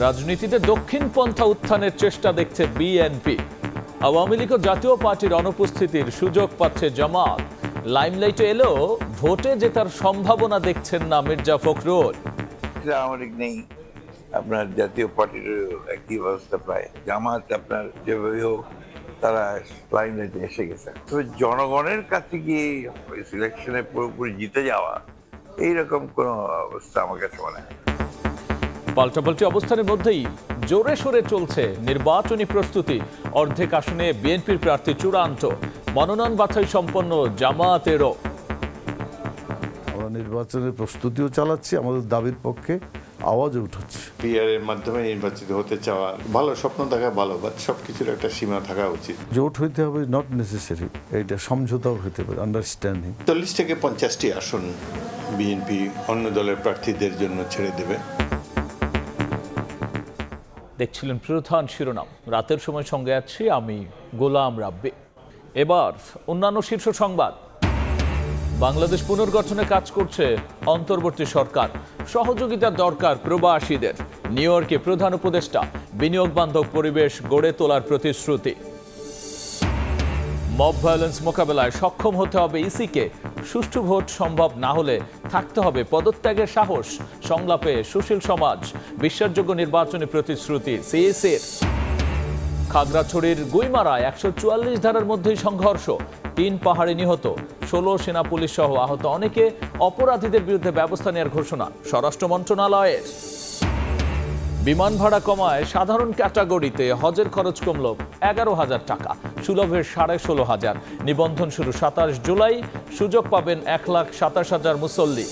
রাজনীতিতে দক্ষিণ পন্থা উত্থানের চেষ্টা দেখছে বিএনপি। আওয়ামী লীগ ও জাতীয় পার্টির অনুপস্থিতির সুযোগ পাচ্ছে জামাত। লাইমলাইটে এলেও ভোটে জেতার সম্ভাবনা দেখছেন না মির্জা ফখরুল। আওয়ামী লীগ নেই, আপনার জাতীয় পার্টির একই অবস্থা প্রায়। জামাত আপনার যেভাবে হোক তারা লাইমলাইটে এসে গেছে। তবে জনগণের কাছে গিয়ে সিলেকশনে পুরোপুরি জিতে যাওয়া এইরকম কোনো অবস্থা আমার কাছে মনে হয়। পাল্টাপাল্টি অবস্থানের মধ্যেই জোরে সোরে চলছে নির্বাচনী প্রস্তুতি। অর্ধেক আসনে বিএনপির প্রার্থী চূড়ান্ত, মনোনয়ন বাছাই সম্পন্ন জামায়াতেরও। আমরা নির্বাচনের প্রস্তুতিও চালাচ্ছি, আমাদের দাবির পক্ষে আওয়াজও উঠাচ্ছে। পিআর এর মাধ্যমে নির্বাচিত হতে চাওয়া ভালো, স্বপ্ন দেখা ভালো, বাট সবকিছুর একটা সীমা থাকা উচিত। জোট হইতে হবে নট নেসেসারি, এটা সমঝোতাও হতে পারে, আন্ডারস্ট্যান্ডিং। 40 থেকে 50টি আসন বিএনপি অন্য দলের প্রার্থীদের জন্য ছেড়ে দেবে। দেখছিলেন প্রধান শিরোনাম। রাতের সময় সঙ্গে আছি আমি গোলাম রাব্বি। এবার অন্যান্য শীর্ষ সংবাদ। বাংলাদেশ পুনর্গঠনে কাজ করছে অন্তর্বর্তী সরকার। সহযোগিতা দরকার প্রবাসীদের। নিউ ইয়র্কে প্রধান উপদেষ্টা বিনিয়োগ বান্ধব পরিবেশ গড়ে তোলার প্রতিশ্রুতি। মব ভায়োলেন্স মোকাবেলায় সক্ষম হতে হবে ইসিকে। সুষ্ঠু ভোট সম্ভব না হলে থাকতে হবে পদত্যাগের সাহস। সংলাপে সুশীল সমাজ। বিশ্বাসযোগ্য নির্বাচনী প্রতিশ্রুতি সিএসির। খাগড়াছড়ির গুইমারায় 144 ধারার মধ্যেই সংঘর্ষ। 3 পাহাড়ি নিহত, 16 সেনা পুলিশ সহ আহত অনেকে। অপরাধীদের বিরুদ্ধে ব্যবস্থা নেওয়ার ঘোষণা স্বরাষ্ট্র মন্ত্রণালয়ের। বিমান ভাড়া কমায় সাধারণ ক্যাটাগরিতে হজের খরচ কমল 11,000 টাকা, সুলভের 16,500। নিবন্ধন শুরু 27 জুলাই। সুযোগ পাবেন 1,27,000 মুসল্লি।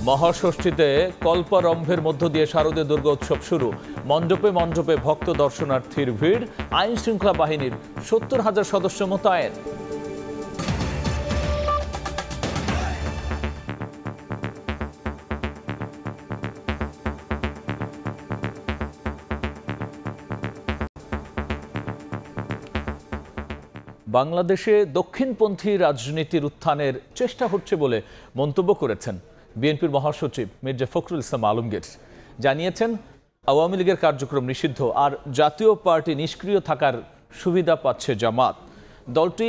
মহাষষ্ঠীতে কল্পারম্ভের মধ্য দিয়ে শারদীয় দুর্গোৎসব শুরু। মণ্ডপে মণ্ডপে ভক্ত দর্শনার্থীর ভিড়। আইন শৃঙ্খলা বাহিনীর 70,000 সদস্য মোতায়েন। বাংলাদেশে দক্ষিণপন্থী রাজনীতির উত্থানের চেষ্টা হচ্ছে বলে মন্তব্য করেছেন বিএনপির মহাসচিব মির্জা ফখরুল ইসলাম আলমগীর। জানিয়েছেন আওয়ামী লীগের কার্যক্রম নিষিদ্ধ আর জাতীয় পার্টি নিষ্ক্রিয় থাকার সুবিধা পাচ্ছে জামাত। দলটি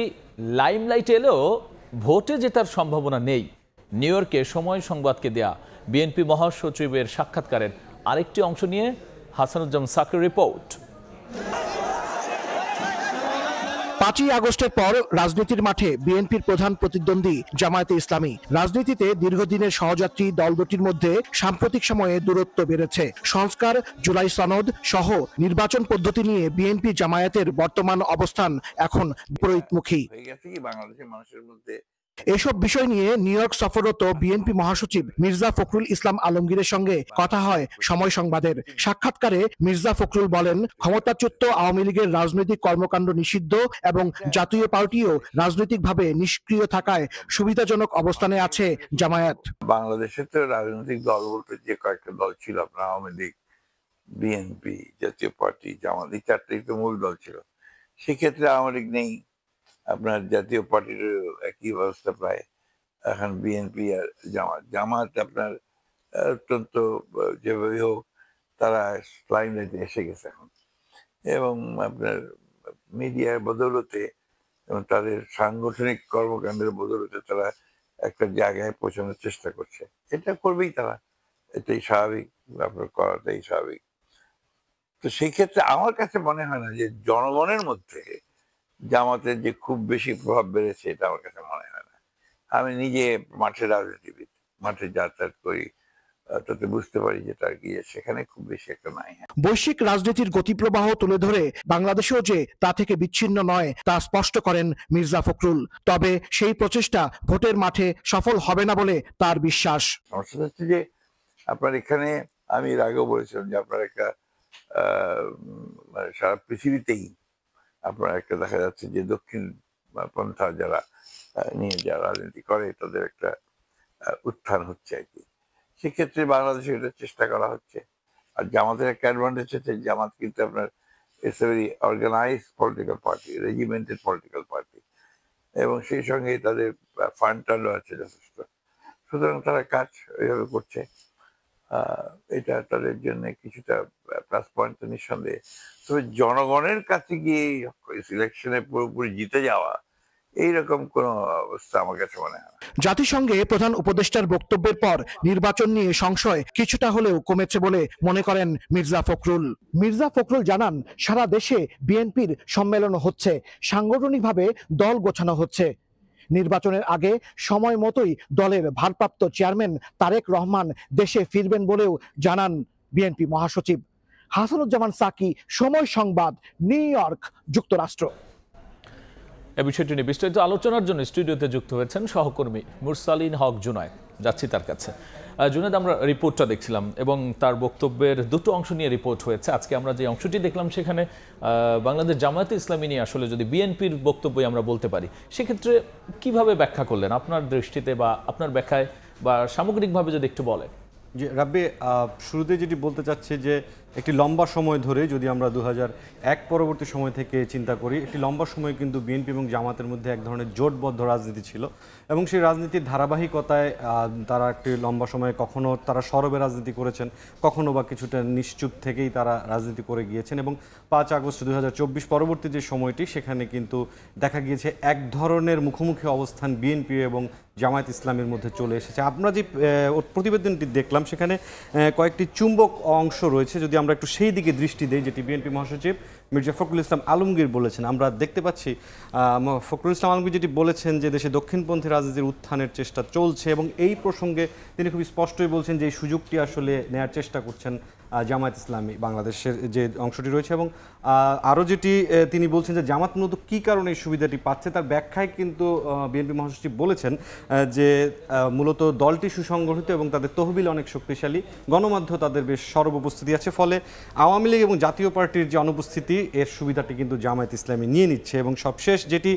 লাইমলাইটে এলেও ভোটে জেতার সম্ভাবনা নেই। নিউ ইয়র্কে সময় সংবাদকে দেয়া বিএনপি মহাসচিবের সাক্ষাৎকারের আরেকটি অংশ নিয়ে হাসানুজ্জামান সাকির রিপোর্ট। 5ই আগস্টের পর রাজনীতির মাঠে বিএনপির প্রধান প্রতিদ্বন্দ্বী জামায়াতে ইসলামী। রাজনীতিতে দীর্ঘদিনের সহযাত্রী দল দুটির মধ্যে সাম্প্রতিক সময়ে দূরত্ব বেড়েছে। সংস্কার, জুলাই সনদ সহ নির্বাচন পদ্ধতি নিয়ে বিএনপি জামায়াতের বর্তমান অবস্থান এখন বিপরীতমুখী। বাংলাদেশের মানুষের মধ্যে এসব বিষয় নিয়ে নিউ ইয়র্ক সফররত বিএনপি মহাসচিব মির্জা ফখরুল ইসলাম আলমগীরের সঙ্গে কথা হয় সময় সংবাদের। সাক্ষাৎকারে মির্জা ফখরুল বলেন, ক্ষমতাচ্যুত আওয়ামী লীগের রাজনৈতিক কর্মকাণ্ড নিষিদ্ধ এবং জাতীয় পার্টিও রাজনৈতিকভাবে নিষ্ক্রিয় থাকায় সুবিধাজনক অবস্থানে আছে জামায়াত। বাংলাদেশে তো রাজনৈতিক দল বলতে যে কয়েকটা দল ছিল, আপনার আওয়ামী লীগ, বিএনপি, জাতীয় পার্টি, জামাত, এই 4টাই তো মূল দল ছিল। সেক্ষেত্রে আওয়ামী লীগ নেই, আপনার জাতীয় পার্টির একই অবস্থা প্রায়। এখন বিএনপি আর জামাত আপনার অত্যন্ত যেভাবে হোক তারা লাইমলাইটে এসে গেছে এখন, এবং আপনার মিডিয়ার বদৌলতে এবং তাদের সাংগঠনিক কর্মকাণ্ডের বদৌলতে তারা একটা জায়গায় পৌঁছানোর চেষ্টা করছে। এটা করবেই তারা, এটাই স্বাভাবিক, আপনার করাটাই স্বাভাবিক। তো সেই ক্ষেত্রে আমার কাছে মনে হয় না যে জনগণের মধ্যে জামাতের যে খুব বেশি প্রভাব বেড়েছে, এটা আমার কাছে মনে হয় না। আমি নিজে মাঠে রাজনীতিবিদ, মাঠে যাতায়াত করি, তাতে বুঝতে পারি যে তার গিয়ে সেখানে খুব বেশি একটা নাই। বৈশ্বিক রাজনীতির গতিপ্রবাহ তুলে ধরে বাংলাদেশেও যে তা থেকে বিচ্ছিন্ন নয় তা স্পষ্ট করেন মির্জা ফখরুল। তবে সেই প্রচেষ্টা ভোটের মাঠে সফল হবে না বলে তার বিশ্বাস। সমস্যা হচ্ছে যে আপনার এখানে, আমি এর আগেও বলেছিলাম যে আপনার একটা সারা পৃথিবীতেই আপনার একটা দেখা যাচ্ছে যে দক্ষিণ পন্থা যারা নিয়ে যারা রাজনীতি করে তাদের একটা উত্থান হচ্ছে আর কি। সেক্ষেত্রে বাংলাদেশে এটা চেষ্টা করা হচ্ছে। আর জামাতের একটা অ্যাডভান্টেজ হচ্ছে, জামাত কিন্তু আপনার it's a very organized political party, regimented political party. এবং সেই সঙ্গে তাদের ফান্ড টান্ডও আছে যথেষ্ট, সুতরাং তারা কাজ ওইভাবে করছে। এটা তাদের জন্য কিছুটা প্লাস পয়েন্ট তো নিঃসন্দেহে। তবে জনগণের কাছে গিয়ে সিলেকশনে পুরোপুরি জিতে যাওয়া এইরকম কোন অবস্থা আমার কাছে মনে হয় না। জাতিসংঘে প্রধান উপদেষ্টার বক্তব্যের পর নির্বাচন নিয়ে সংশয় কিছুটা হলেও কমেছে বলে মনে করেন মির্জা ফখরুল। মির্জা ফখরুল জানান, সারা দেশে বিএনপির সম্মেলন হচ্ছে, সাংগঠনিকভাবে দল গোছানো হচ্ছে। নির্বাচনের আগে সময় মতোই দলের ভারপ্রাপ্ত চেয়ারম্যান তারেক রহমান দেশে ফিরবেন বলেও জানান বিএনপি মহাসচিব। হাসানুজ্জামান সাকি, সময় সংবাদ, নিউ ইয়র্ক, যুক্তরাষ্ট্র। এ বিষয়টি নিয়ে বিস্তারিত আলোচনার জন্য স্টুডিওতে যুক্ত হয়েছেন সহকর্মী মুরসালিন হক জুনায়েদ। যাচ্ছি তার কাছে। জুনায়েদ, আমরা রিপোর্টটা দেখছিলাম এবং তার বক্তব্যের দুটো অংশ নিয়ে রিপোর্ট হয়েছে। আজকে আমরা যে অংশটি দেখলাম সেখানে বাংলাদেশ জামায়াতে ইসলামী নিয়ে আসলে যদি বিএনপির বক্তব্যই আমরা বলতে পারি, সেক্ষেত্রে কিভাবে ব্যাখ্যা করলেন আপনার দৃষ্টিতে বা আপনার ব্যাখ্যায়, বা সামগ্রিকভাবে যদি একটু বলেন। যে রাব্বি, শুরুতে যেটি বলতে চাচ্ছে যে একটি লম্বা সময় ধরে যদি আমরা 2001 পরবর্তী সময় থেকে চিন্তা করি, একটি লম্বা সময় কিন্তু বিএনপি এবং জামাতের মধ্যে এক ধরনের জোটবদ্ধ রাজনীতি ছিল এবং সেই রাজনীতির ধারাবাহিকতায় তারা একটি লম্বা সময়ে কখনো তারা সরবে রাজনীতি করেছেন, কখনো বা কিছুটা নিশ্চুপ থেকেই তারা রাজনীতি করে গিয়েছেন। এবং 5 আগস্ট 2024 পরবর্তী যে সময়টি, সেখানে কিন্তু দেখা গিয়েছে এক ধরনের মুখোমুখি অবস্থান বিএনপি এবং জামায়াত ইসলামের মধ্যে চলে এসেছে। আমরা যে প্রতিবেদনটি দেখলাম সেখানে কয়েকটি চুম্বক অংশ রয়েছে। যদি আমরা একটু সেই দিকে দৃষ্টি দেই, যেটি বিএনপি মহাসচিব মির্জা ফখরুল ইসলাম আলমগীর বলেছেন, আমরা দেখতে পাচ্ছি ফখরুল ইসলাম আলমগীর যেটি বলেছেন যে দেশে দক্ষিণপন্থী রাজনীতির উত্থানের চেষ্টা চলছে এবং এই প্রসঙ্গে তিনি খুব স্পষ্টই বলছেন যে এই সুযোগটি আসলে নেয়ার চেষ্টা করছেন জামায়াত ইসলামী বাংলাদেশের যে অংশটি রয়েছে। এবং আরও যেটি তিনি বলছেন যে জামাত মূলত কী কারণে এই সুবিধাটি পাচ্ছে, তার ব্যাখ্যায় কিন্তু বিএনপি মহাসচিব বলেছেন যে মূলত দলটি সুসংগঠিত এবং তাদের তহবিল অনেক শক্তিশালী, গণমাধ্যমে তাদের বেশ সরব উপস্থিতি আছে, ফলে আওয়ামী লীগ এবং জাতীয় পার্টির যে অনুপস্থিতি, এর সুবিধাটি কিন্তু জামায়াত ইসলামী নিয়ে নিচ্ছে। এবং সবশেষ যেটি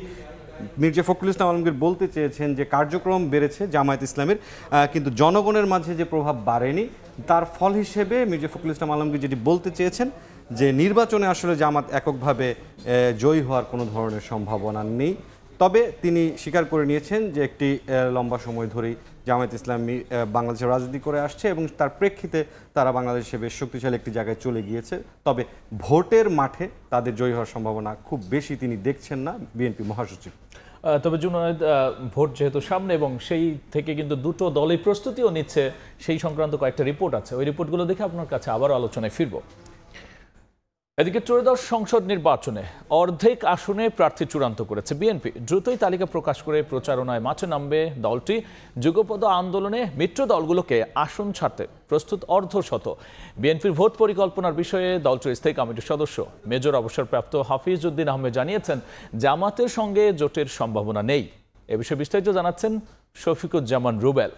মির্জা ফখরুল ইসলাম আলমগীর বলতে চেয়েছেন যে কার্যক্রম বেড়েছে জামায়াত ইসলামের, কিন্তু জনগণের মাঝে যে প্রভাব বাড়েনি, তার ফল হিসেবে মির্জা ফখরুল ইসলাম আলমগীর যেটি বলতে চেয়েছেন যে নির্বাচনে আসলে জামাত এককভাবে জয়ী হওয়ার কোনো ধরনের সম্ভাবনা নেই। তবে তিনি স্বীকার করে নিয়েছেন যে একটি লম্বা সময় ধরেই জামায়াত ইসলামী বাংলাদেশে রাজনীতি করে আসছে এবং তার প্রেক্ষিতে তারা বাংলাদেশে বেশ শক্তিশালী একটি জায়গায় চলে গিয়েছে। তবে ভোটের মাঠে তাদের জয়ী হওয়ার সম্ভাবনা খুব বেশি তিনি দেখছেন না বিএনপি মহাসচিব। তবে জুনায়েদ, ভোট যেহেতু সামনে এবং সেই থেকে কিন্তু দুটো দলই প্রস্তুতিও নিচ্ছে, সেই সংক্রান্ত কয়েকটা রিপোর্ট আছে, ওই রিপোর্টগুলো দেখে আপনার কাছে আবারও আলোচনায় ফিরব। এদিকে ত্রয়োদশ সংসদ নির্বাচনে অর্ধেক আসনে প্রার্থী চূড়ান্ত করেছে বিএনপি। দ্রুতই তালিকা প্রকাশ করে প্রচারণায় মাঠে নামবে দলটি। যুগপৎ আন্দোলনে মিত্র দলগুলোকে আসন ছাড়তে প্রস্তুত অর্ধশত। বিএনপির ভোট পরিকল্পনার বিষয়ে দলটির স্থায়ী কমিটির সদস্য মেজর অবসরপ্রাপ্ত হাফিজ উদ্দিন আহমেদ জানিয়েছেন, জামাতের সঙ্গে জোটের সম্ভাবনা নেই। এ বিষয়ে বিস্তারিত জানাচ্ছেন শফিকুজ্জামান রুবেল।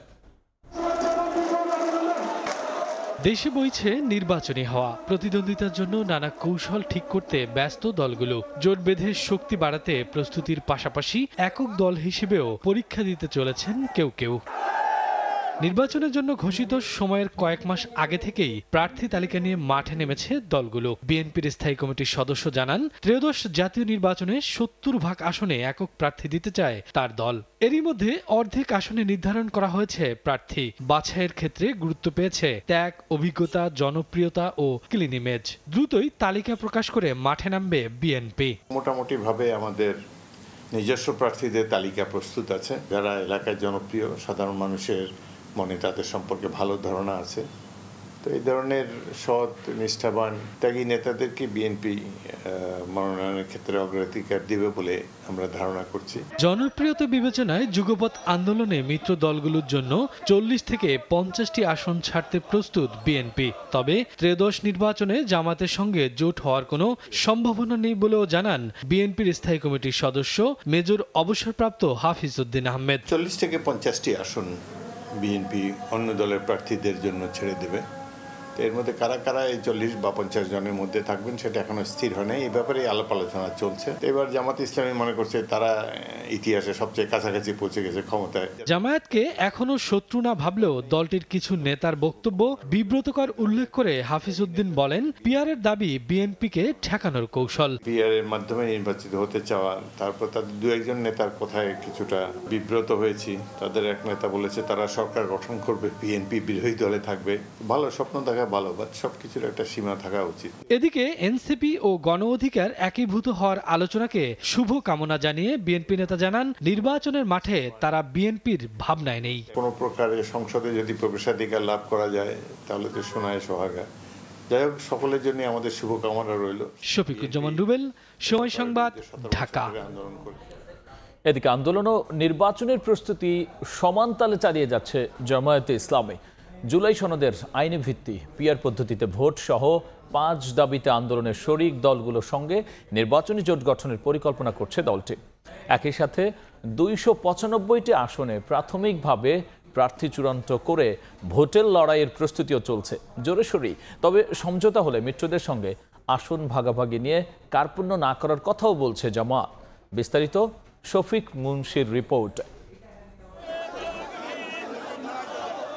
দেশে বইছে নির্বাচনী হাওয়া। প্রতিদ্বন্দ্বিতার জন্য নানা কৌশল ঠিক করতে ব্যস্ত দলগুলো। জোট বেঁধে শক্তি বাড়াতে প্রস্তুতির পাশাপাশি একক দল হিসেবেও পরীক্ষা দিতে চলেছেন কেউ কেউ। নির্বাচনের জন্য ঘোষিত সময়ের কয়েক মাস আগে থেকেই প্রার্থী তালিকা নিয়ে মাঠে নেমেছে দলগুলো। বিএনপির স্থায়ী কমিটির সদস্য জানান, ত্রয়োদশ জাতীয় নির্বাচনে 70% আসনে একক প্রার্থী দিতে চায় তার দল। এরই মধ্যে অর্ধেক আসনে নির্ধারণ করা হয়েছে প্রার্থী। বাছাইয়ের ক্ষেত্রে গুরুত্ব পেয়েছে ত্যাগ, অভিজ্ঞতা, জনপ্রিয়তা ও ক্লিন ইমেজ। দ্রুতই তালিকা প্রকাশ করে মাঠে নামবে বিএনপি। মোটামুটি ভাবে আমাদের নিজস্ব প্রার্থীদের তালিকা প্রস্তুত আছে, যারা এলাকায় জনপ্রিয়, সাধারণ মানুষের মনে তাদের সম্পর্কে ভালো ধারণা আছে। তো এই ধরনের সৎ, নিষ্ঠাবান, ত্যাগী নেতাদেরকে বিএনপি মনোনয়নের ক্ষেত্রে অগ্রাধিকার দিবে বলে আমরা ধারণা করছি। জনপ্রিয়তা বিবেচনায় যুগপৎ আন্দোলনে মিত্র দলগুলোর জন্য 40 থেকে 50টি আসন ছাড়তে প্রস্তুত বিএনপি। তবে ত্রয়োদশ নির্বাচনে জামাতের সঙ্গে জোট হওয়ার কোনো সম্ভাবনা নেই বলেও জানান বিএনপির স্থায়ী কমিটির সদস্য মেজর অবসরপ্রাপ্ত হাফিজ উদ্দিন আহমেদ। 40 থেকে 50টি আসন বিএনপি অন্য দলের প্রার্থীদের জন্য ছেড়ে দেবে তো এর মধ্যে কারা কারা এই 40 বা 50 জনের মধ্যে থাকবেন সেটা এখনো স্থির হয় নাই। এই ব্যাপারে আলাপ আলোচনা চলছে। এবার জামাত ইসলামী মনে করছে তারা ইতিহাসে সবচেয়ে কাছাকাছি পৌঁছে গেছে ক্ষমতায়। জামায়াতকে এখনো শত্রু না ভাবলেও দলটির কিছু নেতার বক্তব্য বিব্রতকর উল্লেখ করে হাফিজ উদ্দিন বলেন, পিআরের দাবি বিএনপিকে ঠেকানোর কৌশল। পিআরের মাধ্যমে নির্বাচিত হতে চাওয়া, তারপর তাদের দু একজন নেতার কথায় কিছুটা বিব্রত হয়েছি। তাদের এক নেতা বলেছে তারা সরকার গঠন করবে, বিএনপি বিরোধী দলে থাকবে। ভালো স্বপ্ন দেখা ভালো, বাট সবকিছুর একটা সীমা থাকা উচিত। এদিকে এনসিপি ও গণ অধিকার একীভূত হওয়ার আলোচনাকে শুভ কামনা জানিয়ে বিএনপি নেতা জানান, নির্বাচনের মাঠে তারা বিএনপির ভাবনায় নেই। কোনো প্রকারে সংসদে যদি প্রবেশাধিকার লাভ করা যায় তাহলে তো সোনায় সোহাগা। যাই হোক, সকলের জন্য আমাদের শুভকামনা রইল। শফিকুজ্জামান রুবেল, সময় সংবাদ, ঢাকা। এদিকে আন্দোলন ও নির্বাচনের প্রস্তুতি সমান তালে চালিয়ে যাচ্ছে জামায়াতে ইসলামী। জুলাই সনদের আইনি ভিত্তি, পিআর পদ্ধতিতে ভোট সহ 5 দাবিতে আন্দোলনের শরিক দলগুলোর সঙ্গে নির্বাচনী জোট গঠনের পরিকল্পনা করছে দলটি। একই সাথে 295টি আসনে প্রাথমিকভাবে প্রার্থী চূড়ান্ত করে ভোটের লড়াইয়ের প্রস্তুতিও চলছে জোরেশোরেই। তবে সমঝোতা হলে মিত্রদের সঙ্গে আসন ভাগাভাগি নিয়ে কার্পণ্য না করার কথাও বলছে জামায়াত। বিস্তারিত শফিক মুন্সির রিপোর্ট।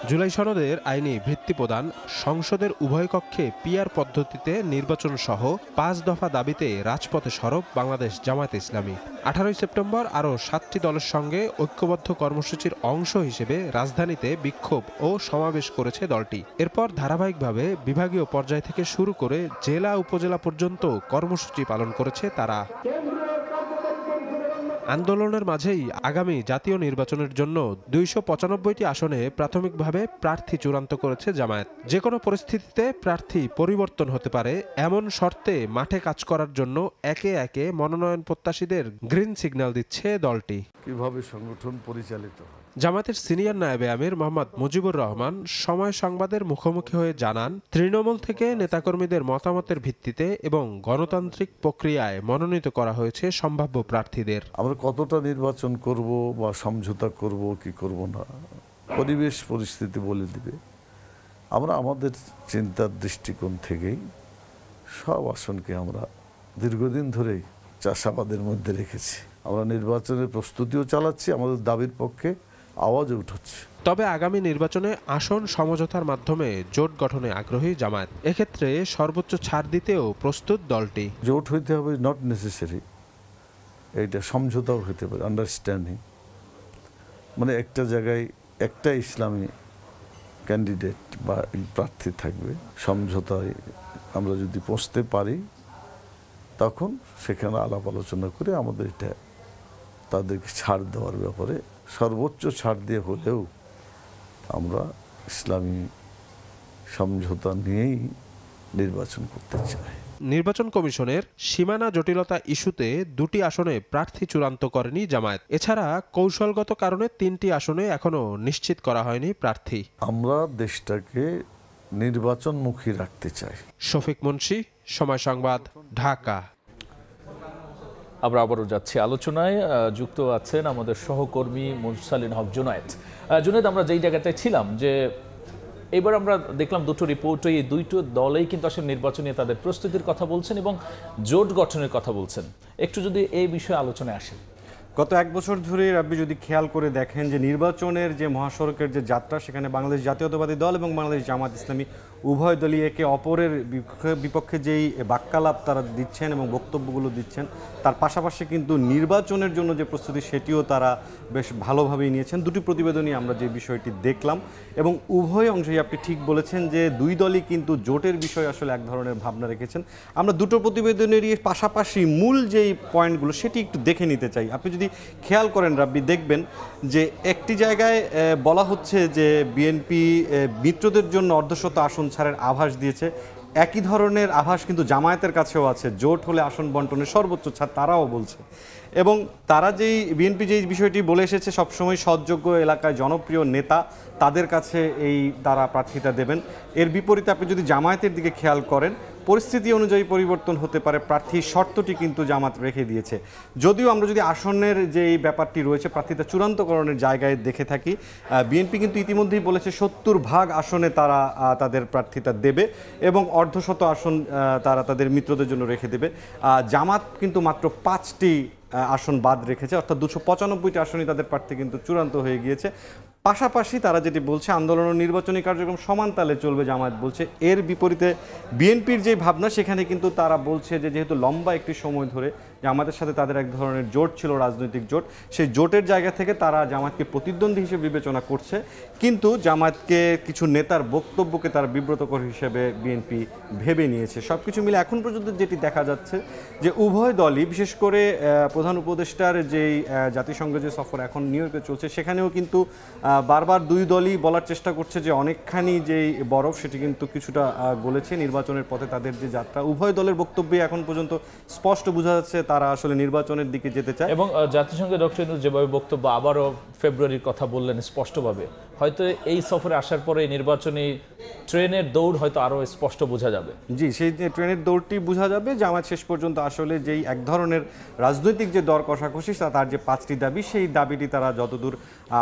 জুলাই সনদের আইনি ভিত্তি প্রদান, সংসদের উভয় কক্ষে পিআর পদ্ধতিতে নির্বাচন সহ 5 দফা দাবিতে রাজপথে সরব বাংলাদেশ জামায়াতে ইসলামী। 18 সেপ্টেম্বর আরও 7টি দলের সঙ্গে ঐক্যবদ্ধ কর্মসূচির অংশ হিসেবে রাজধানীতে বিক্ষোভ ও সমাবেশ করেছে দলটি। এরপর ধারাবাহিকভাবে বিভাগীয় পর্যায় থেকে শুরু করে জেলা উপজেলা পর্যন্ত কর্মসূচি পালন করেছে তারা। আন্দোলনের মাঝেই আগামী জাতীয় নির্বাচনের জন্য 295টি আসনে প্রাথমিকভাবে প্রার্থী চূড়ান্ত করেছে জামায়াত। যে কোনো পরিস্থিতিতে প্রার্থী পরিবর্তন হতে পারে এমন শর্তে মাঠে কাজ করার জন্য একে একে মনোনয়ন প্রত্যাশীদের গ্রিন সিগন্যাল দিচ্ছে দলটি। কিভাবে সংগঠন পরিচালিত হয়। জামায়াতের সিনিয়র নায়েবে আমির মোহাম্মদ মুজিবুর রহমান সময় সংবাদের মুখোমুখি হয়ে জানান, তৃণমূল থেকে নেতাকর্মীদের মতামতের ভিত্তিতে এবং গণতান্ত্রিক প্রক্রিয়ায় মনোনীত করা হয়েছে সম্ভাব্য প্রার্থীদের। আমরা কতটা নির্বাচন করব বা সমঝোতা করব কি করব না, পরিবেশ পরিস্থিতি বলে দিবে। আমরা আমাদের চিন্তার দৃষ্টিকোণ থেকেই সব আসনকে আমরা দীর্ঘদিন ধরেই চাষাবাদের মধ্যে রেখেছি। আমরা নির্বাচনের প্রস্তুতিও চালাচ্ছি, আমাদের দাবির পক্ষে আওয়াজও উঠছে। তবে আগামী নির্বাচনে আসন সমঝোতার মাধ্যমে জোট গঠনে আগ্রহী জামায়াত। এক্ষেত্রে সর্বোচ্চ ছাড় দিতেও প্রস্তুত দলটি। জোট হইতে হবে নট নেসেসারি, এইটা সমঝোতাও হতে পারে, আন্ডারস্ট্যান্ডিং। মানে একটা জায়গায় একটা ইসলামী ক্যান্ডিডেট বা প্রার্থী থাকবে, সমঝোতায় আমরা যদি পৌঁছতে পারি তখন সেখানে আলাপ আলোচনা করে আমাদের এটা তাদেরকে ছাড় দেওয়ার ব্যাপারে সর্বোচ্চ ছাড় দিয়ে হলেও আমরা ইসলামী সমঝোতা নিয়েই নির্বাচন করতে চাই। নির্বাচন কমিশনের সীমানা জটিলতা ইস্যুতে 2টি আসনে প্রার্থী চূড়ান্ত করেনি জামায়াত। এছাড়া কৌশলগত কারণে 3টি আসনে এখনো নিশ্চিত করা হয়নি প্রার্থী। আমরা দেশটাকে নির্বাচনমুখী রাখতে চাই। শফিক মুন্সি, সময় সংবাদ, ঢাকা। আমরা আবারও যাচ্ছি আলোচনায়। যুক্ত আছেন আমাদের সহকর্মী মুরসালিন হক জুনায়েদ। জুনায়েদ, আমরা যেই জায়গাটায় ছিলাম যে এবার আমরা দেখলাম দুটো রিপোর্টে এই দুইটো দলেই কিন্তু আসলে নির্বাচন নিয়ে তাদের প্রস্তুতির কথা বলছেন এবং জোট গঠনের কথা বলছেন। একটু যদি এই বিষয়ে আলোচনায় আসেন। গত 1 বছর ধরে আপনি যদি খেয়াল করে দেখেন যে নির্বাচনের যে মহাসড়কের যে যাত্রা, সেখানে বাংলাদেশ জাতীয়তাবাদী দল এবং বাংলাদেশ জামাত ইসলামী উভয় দলই একে অপরের বিপক্ষে যেই বাক্যালাপ তারা দিচ্ছেন এবং বক্তব্যগুলো দিচ্ছেন, তার পাশাপাশি কিন্তু নির্বাচনের জন্য যে প্রস্তুতি সেটিও তারা বেশ ভালোভাবেই নিয়েছেন। দুটি প্রতিবেদনই আমরা যে বিষয়টি দেখলাম এবং উভয় অংশেই আপনি ঠিক বলেছেন যে দুই দলই কিন্তু জোটের বিষয়ে আসলে এক ধরনের ভাবনা রেখেছেন। আমরা দুটো প্রতিবেদনেরই পাশাপাশি মূল যেই পয়েন্টগুলো সেটি একটু দেখে নিতে চাই। আপনি যদি খেয়াল করেন রাব্বি, দেখবেন যে একটি জায়গায় বলা হচ্ছে যে বিএনপি মিত্রদের জন্য অর্ধশত আসন ছাড়ের আভাস দিয়েছে। একই ধরনের আভাস কিন্তু জামায়াতের কাছেও আছে, জোট হলে আসন বন্টনের সর্বোচ্চ ছাড় তারাও বলছে। এবং তারা বিএনপি যেই বিষয়টি বলে এসেছে, সবসময় সৎযোগ্য এলাকায় জনপ্রিয় নেতা তাদের কাছে তারা প্রার্থিতা দেবেন। এর বিপরীতে আপনি যদি জামায়াতের দিকে খেয়াল করেন, পরিস্থিতি অনুযায়ী পরিবর্তন হতে পারে প্রার্থীর শর্তটি কিন্তু জামাত রেখে দিয়েছে। যদিও আমরা যদি আসনের যে ব্যাপারটি রয়েছে প্রার্থীতা চূড়ান্তকরণের জায়গায় দেখে থাকি, বিএনপি কিন্তু ইতিমধ্যেই বলেছে 70% আসনে তারা তাদের প্রার্থীতা দেবে এবং অর্ধশত আসন তারা তাদের মিত্রদের জন্য রেখে দেবে। জামাত কিন্তু মাত্র 5টি আসন বাদ রেখেছে, অর্থাৎ 295টি আসনই তাদের প্রার্থী কিন্তু চূড়ান্ত হয়ে গিয়েছে। পাশাপাশি তারা যেটি বলছে আন্দোলন ও নির্বাচনী কার্যক্রম সমান তালে চলবে জামায়াত বলছে। এর বিপরীতে বিএনপির যে ভাবনা সেখানে কিন্তু তারা বলছে যে যেহেতু লম্বা একটি সময় ধরে জামাতের সাথে তাদের এক ধরনের জোট ছিল, রাজনৈতিক জোট, সেই জোটের জায়গা থেকে তারা জামাতকে প্রতিদ্বন্দ্বী হিসেবে বিবেচনা করছে, কিন্তু জামাতকে কিছু নেতার বক্তব্যকে তারা বিব্রতকর হিসেবে বিএনপি ভেবে নিয়েছে। সব কিছু মিলে এখন পর্যন্ত যেটি দেখা যাচ্ছে যে উভয় দলই, বিশেষ করে প্রধান উপদেষ্টার যেই জাতিসংঘ যে সফর এখন নিউ ইয়র্কে চলছে সেখানেও কিন্তু বারবার দুই দলই বলার চেষ্টা করছে যে অনেকখানি যেই বরফ সেটি কিন্তু কিছুটা গলেছে, নির্বাচনের পথে তাদের যে যাত্রা। উভয় দলের বক্তব্যে এখন পর্যন্ত স্পষ্ট বোঝা যাচ্ছে তারা আসলে নির্বাচনের দিকে যেতে চায়। এবং জাতিসংঘের ডক্টর ইউনূস যেভাবে বক্তব্য আবারও ফেব্রুয়ারির কথা বললেন স্পষ্টভাবে, হয়তো এই সফরে আসার পরে নির্বাচনী ট্রেনের দৌড় হয়তো আরও স্পষ্ট বোঝা যাবে। জি, সেই ট্রেনের দৌড়টি বোঝা যাবে। জামাত শেষ পর্যন্ত আসলে যেই এক ধরনের রাজনৈতিক যে দর কষাকষি, তার যে 5টি দাবি, সেই দাবিটি তারা যতদূর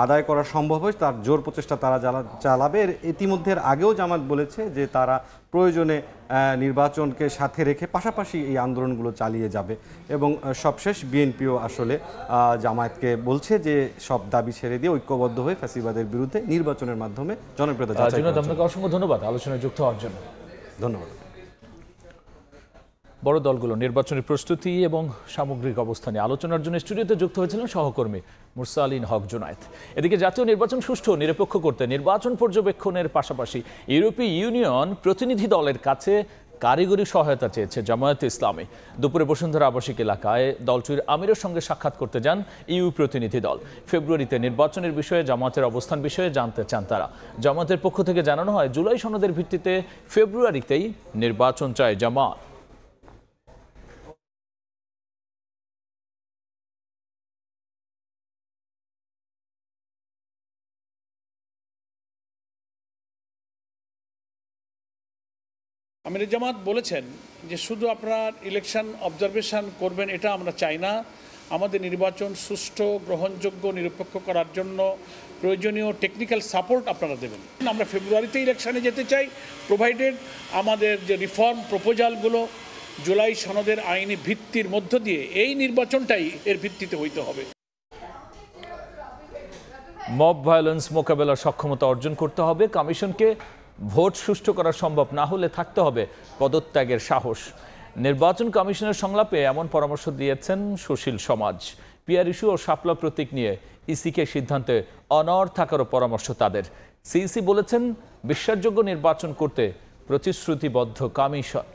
আদায় করা সম্ভব হয় তার জোর প্রচেষ্টা তারা চালাবে। ইতিমধ্যে আগেও জামাত বলেছে যে তারা প্রয়োজনে নির্বাচনকে সাথে রেখে পাশাপাশি এই আন্দোলনগুলো চালিয়ে যাবে। এবং সবশেষ বিএনপিও আসলে জামায়াতকে বলছে যে সব দাবি ছেড়ে দিয়ে ঐক্যবদ্ধ হয়ে ফ্যাসিবাদের বিরুদ্ধে নির্বাচনের মাধ্যমে জনপ্রিয়তা যাচাই করা। আপনাকে অসংখ্য ধন্যবাদ আলোচনায় যুক্ত হওয়ার জন্য। ধন্যবাদ। বড় দলগুলো নির্বাচনী প্রস্তুতি এবং সামগ্রিক অবস্থা নিয়ে আলোচনার জন্য স্টুডিওতে যুক্ত হয়েছিলেন সহকর্মী মুরসালিন হক জুনায়েদ। এদিকে জাতীয় নির্বাচন সুষ্ঠু ও নিরপেক্ষ করতে নির্বাচন পর্যবেক্ষণের পাশাপাশি ইউরোপীয় ইউনিয়ন প্রতিনিধি দলের কাছে কারিগরি সহায়তা চেয়েছে জামায়াতে ইসলামী। দুপুরে বসুন্ধরা আবাসিক এলাকায় দলটির আমিরের সঙ্গে সাক্ষাৎ করতে যান ইউ প্রতিনিধি দল। ফেব্রুয়ারিতে নির্বাচনের বিষয়ে জামায়াতের অবস্থান বিষয়ে জানতে চান তারা। জামায়াতের পক্ষ থেকে জানানো হয় জুলাই সনদের ভিত্তিতে ফেব্রুয়ারিতেই নির্বাচন চায় জামায়াত। আমির জামাত বলেছেন যে শুধু আপনারা ইলেকশন অবজারভেশন করবেন এটা আমরা চাই না, আমাদের নির্বাচন সুষ্ঠু, গ্রহণযোগ্য, নিরপেক্ষ করার জন্য প্রয়োজনীয় টেকনিক্যাল সাপোর্ট আপনারা দেবেন। আমরা ফেব্রুয়ারিতে ইলেকশনে যেতে চাই, প্রোভাইডেড আমাদের যে রিফর্ম প্রপোজালগুলো জুলাই সনদের আইনি ভিত্তির মধ্য দিয়ে এই নির্বাচনটাই এর ভিত্তিতে হইতে হবে। মব ভায়োলেন্স মোকাবেলার সক্ষমতা অর্জন করতে হবে কমিশনকে। ভোট সুষ্ঠু করা সম্ভব না হলে থাকতে হবে পদত্যাগের সাহস। নির্বাচন কমিশনের সংলাপে এমন পরামর্শ দিয়েছেন সুশীল সমাজ। পিআর ইস্যু ও শাপলা প্রতীক নিয়ে ইসিকে সিদ্ধান্তে অনড় থাকারও পরামর্শ তাদের। সিইসি বলেছেন বিশ্বাসযোগ্য নির্বাচন করতে প্রতিশ্রুতিবদ্ধ কমিশন।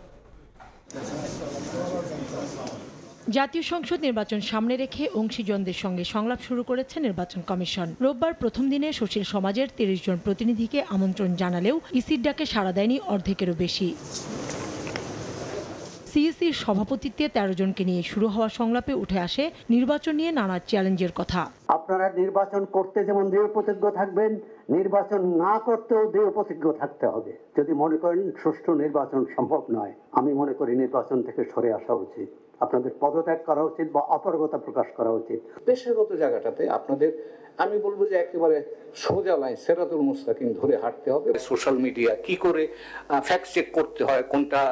জাতীয় সংসদ নির্বাচন সামনে রেখে অংশীজনদের সঙ্গে সংলাপ শুরু করেছে নির্বাচন কমিশন। রোববার প্রথম দিনে সুশীল সমাজের 30 জন প্রতিনিধিকে আমন্ত্রণ জানালেও ইসির ডাকে সাড়া দেয়নি অর্ধেকেরও বেশি। সিইসির সভাপতিত্বে 13 জনকে নিয়ে শুরু হওয়া সংলাপে উঠে আসে নির্বাচন নিয়ে নানা চ্যালেঞ্জের কথা। আপনারা নির্বাচন করতে যেমন দৃঢ় প্রতিজ্ঞ থাকবেন, নির্বাচন না করতেও দৃঢ় প্রতিজ্ঞ থাকতে হবে। যদি মনে করেন সুষ্ঠু নির্বাচন সম্ভব নয়, আমি মনে করি নির্বাচন থেকে সরে আসা উচিত, আপনাদের পদত্যাগ করা উচিত বা অপারগতা প্রকাশ করা উচিত। পেশাগত জায়গাটাতে আপনাদের আমি বলবো যে একেবারে সোজা লাইন সিরাতুল মুস্তাকিম ধরে হাঁটতে হবে। সোশ্যাল মিডিয়া কি করে ফ্যাক্ট চেক করতে হয়, কোনটা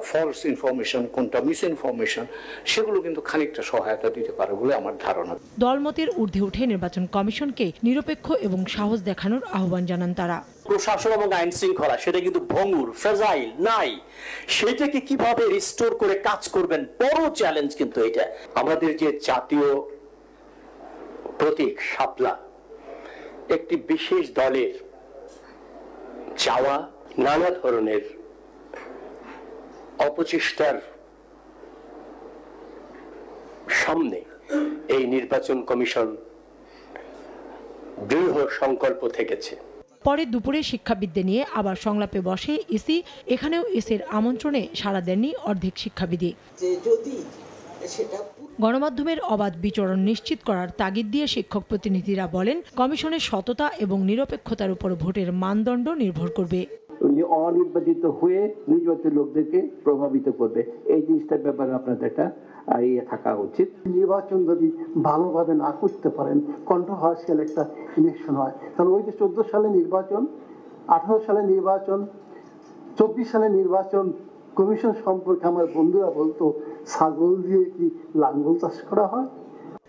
ফলস ইনফরমেশন, কোনটা মিস ইনফরমেশন, সেগুলো কিন্তু খানিকটা সহায়তা দিতে পারে বলে আমার ধারণা। দলমতের ঊর্ধ্বে উঠে নির্বাচন কমিশনকে নিরপেক্ষ এবং সাহস দেখানোর আহ্বান জানান তারা। প্রশাসন এবং আইন শৃঙ্খলা সেটা কিন্তু ভঙ্গুর, ফ্রাজাইল নাই, সেটাকে কিভাবে রিস্টোর করে কাজ করবেন বড় চ্যালেঞ্জ। কিন্তু এটা আমাদের যে জাতীয় প্রতীক শাপলা, একটি বিশেষ দলের চাওয়া, নানা ধরনের অপচেষ্টার সামনে এই নির্বাচন কমিশন দৃঢ় সংকল্প থেকেছে। পরে দুপুরে শিক্ষাবিদদের নিয়ে আবার সংলাপে বসে ইসি। এখানেও ইসির আমন্ত্রণে সাড়া দেননি অর্ধেক শিক্ষাবিদই। গণমাধ্যমের অবাধ বিচরণ নিশ্চিত করার তাগিদ দিয়ে শিক্ষক প্রতিনিধিরা বলেন, কমিশনের সততা এবং নিরপেক্ষতার উপর ভোটের মানদণ্ড নির্ভর করবে। অনির্বাচিত হয়ে নির্বাচিত লোকদেরকে প্রভাবিত করবে। এই জিনিসটার ব্যাপারে আপনাদের একটা থাকা উচিত। নির্বাচন যদি ভালোভাবে না করতে পারেন, কন্ট্রোভার্সিয়াল একটা ইলেকশন হয়, তাহলে ওই যে 14 সালে নির্বাচন, 18 সালে নির্বাচন, 24 সালে নির্বাচন কমিশন সম্পর্কে আমার বন্ধুরা বলতো ছাগল দিয়ে কি লাঙ্গল চাষ করা হয়।